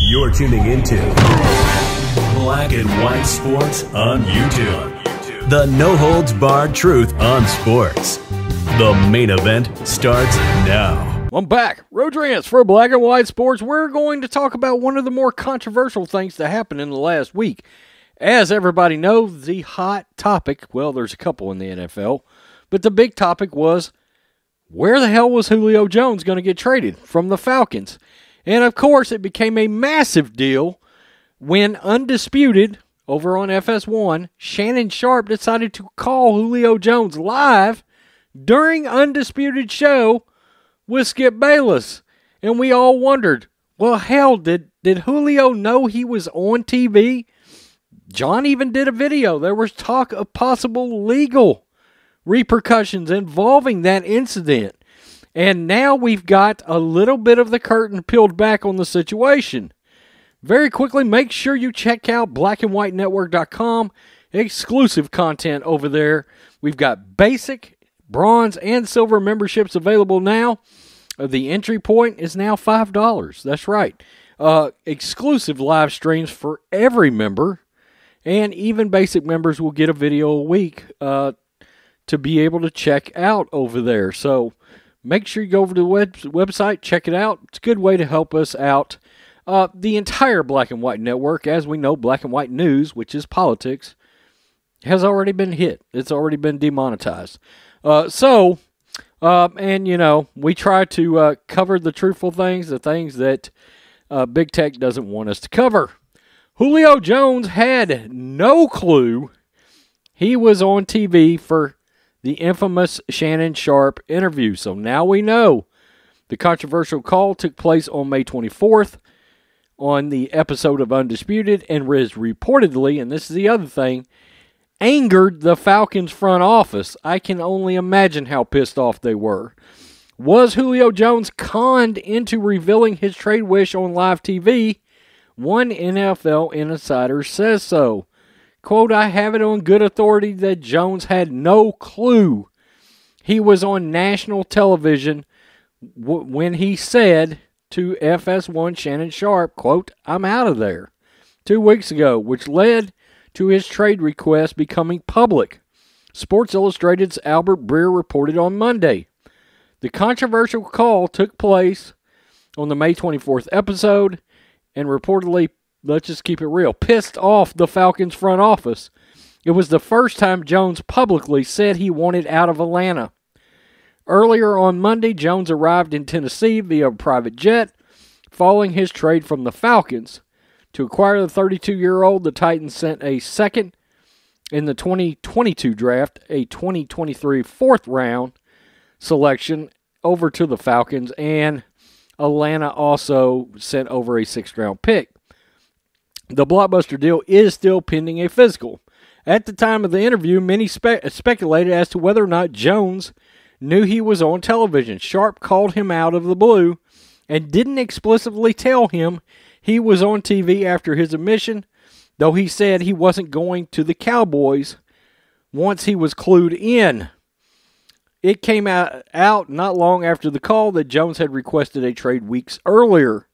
You're tuning into Black and White Sports on YouTube. The no-holds-barred truth on sports. The main event starts now. I'm back. Rodriguez for Black and White Sports. We're going to talk about one of the more controversial things that happened in the last week. As everybody knows, the hot topic, well, there's a couple in the NFL, but the big topic was, where the hell was Julio Jones going to get traded from the Falcons? And, of course, it became a massive deal when Undisputed, over on FS1, Shannon Sharpe decided to call Julio Jones live during Undisputed show with Skip Bayless. And we all wondered, well, hell, did Julio know he was on TV? John even did a video. There was talk of possible legal repercussions involving that incident. And now we've got a little bit of the curtain peeled back on the situation. Very quickly, make sure you check out blackandwhitenetwork.com. Exclusive content over there. We've got basic, bronze, and silver memberships available now. The entry point is now $5. That's right. Exclusive live streams for every member. And even basic members will get a video a week to be able to check out over there. So make sure you go over to the website, check it out. It's a good way to help us out. The entire Black and White Network, as we know, Black and White News, which is politics, has already been hit. It's already been demonetized. And, you know, we try to cover the truthful things, the things that Big Tech doesn't want us to cover. Julio Jones had no clue he was on TV for the infamous Shannon Sharpe interview. So now we know. The controversial call took place on May 24th on the episode of Undisputed and was reportedly, and this is the other thing, angered the Falcons front office. I can only imagine how pissed off they were. Was Julio Jones conned into revealing his trade wish on live TV? One NFL insider says so. Quote, I have it on good authority that Jones had no clue he was on national television when he said to FS1 Shannon Sharpe, quote, I'm out of there, 2 weeks ago, which led to his trade request becoming public. Sports Illustrated's Albert Breer reported on Monday. The controversial call took place on the May 24th episode and reportedly, let's just keep it real, pissed off the Falcons front office. It was the first time Jones publicly said he wanted out of Atlanta. Earlier on Monday, Jones arrived in Tennessee via a private jet following his trade from the Falcons. To acquire the 32-year-old, the Titans sent a second in the 2022 draft, a 2023 fourth-round selection over to the Falcons, and Atlanta also sent over a sixth-round pick. The blockbuster deal is still pending a physical. At the time of the interview, many speculated as to whether or not Jones knew he was on television. Sharpe called him out of the blue and didn't explicitly tell him he was on TV after his admission, though he said he wasn't going to the Cowboys once he was clued in. It came out not long after the call that Jones had requested a trade weeks earlier,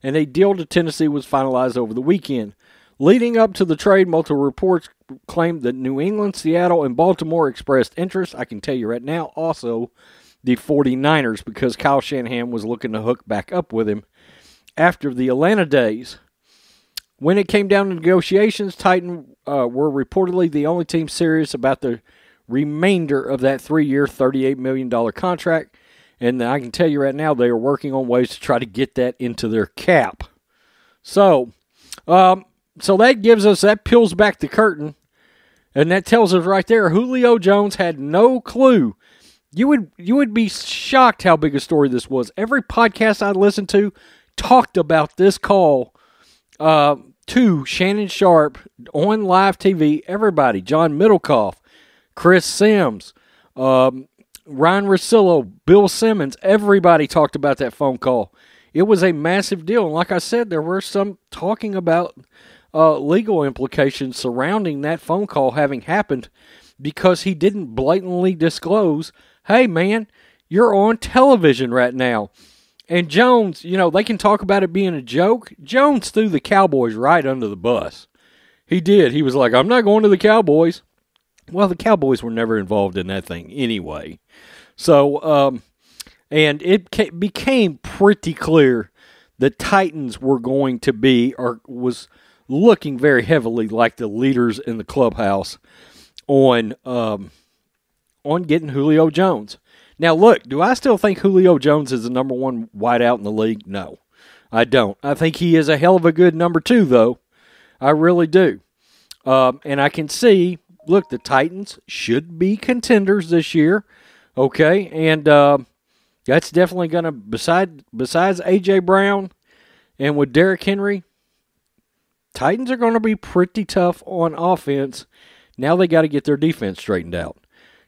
and a deal to Tennessee was finalized over the weekend. Leading up to the trade, multiple reports claimed that New England, Seattle, and Baltimore expressed interest. I can tell you right now, also the 49ers, because Kyle Shanahan was looking to hook back up with him after the Atlanta days. When it came down to negotiations, Titans were reportedly the only team serious about the remainder of that 3-year, $38 million contract. And I can tell you right now, they are working on ways to try to get that into their cap. So that peels back the curtain. And that tells us right there, Julio Jones had no clue. You would be shocked how big a story this was. Every podcast I listened to talked about this call to Shannon Sharpe on live TV. Everybody, John Middlecoff, Chris Sims, Ryan Russillo, Bill Simmons, everybody talked about that phone call. It was a massive deal. And like I said, there were some talking about legal implications surrounding that phone call having happened because he didn't blatantly disclose, hey, man, you're on television right now. And Jones, they can talk about it being a joke. Jones threw the Cowboys right under the bus. He did. He was like, I'm not going to the Cowboys. Well, the Cowboys were never involved in that thing anyway. So, and it became pretty clear the Titans were going to be, or was looking very heavily like the leaders in the clubhouse on getting Julio Jones. Now, look, do I still think Julio Jones is the number one wideout in the league? No, I don't. I think he is a hell of a good number 2, though. I really do. And I can see, look, the Titans should be contenders this year, okay? And that's definitely going to, besides A.J. Brown and with Derrick Henry, Titans are going to be pretty tough on offense. Now they got to get their defense straightened out.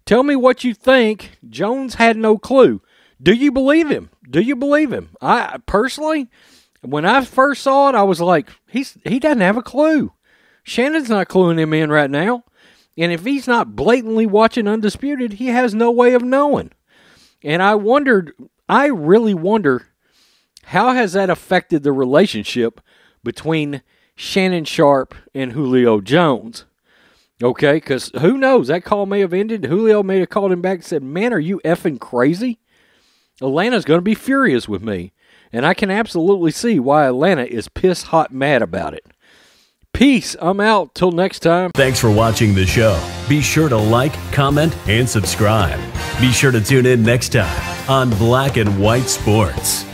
Tell me what you think. Jones had no clue. Do you believe him? Do you believe him? I personally, when I first saw it, I was like, he doesn't have a clue. Shannon's not cluing him in right now. And if he's not blatantly watching Undisputed, he has no way of knowing. And I really wonder, how has that affected the relationship between Shannon Sharpe and Julio Jones? Okay, because who knows? That call may have ended. Julio may have called him back and said, man, are you effing crazy? Atlanta's going to be furious with me. And I can absolutely see why Atlanta is piss hot mad about it. Peace. I'm out. Till next time. Thanks for watching the show. Be sure to like, comment, and subscribe. Be sure to tune in next time on Black and White Sports.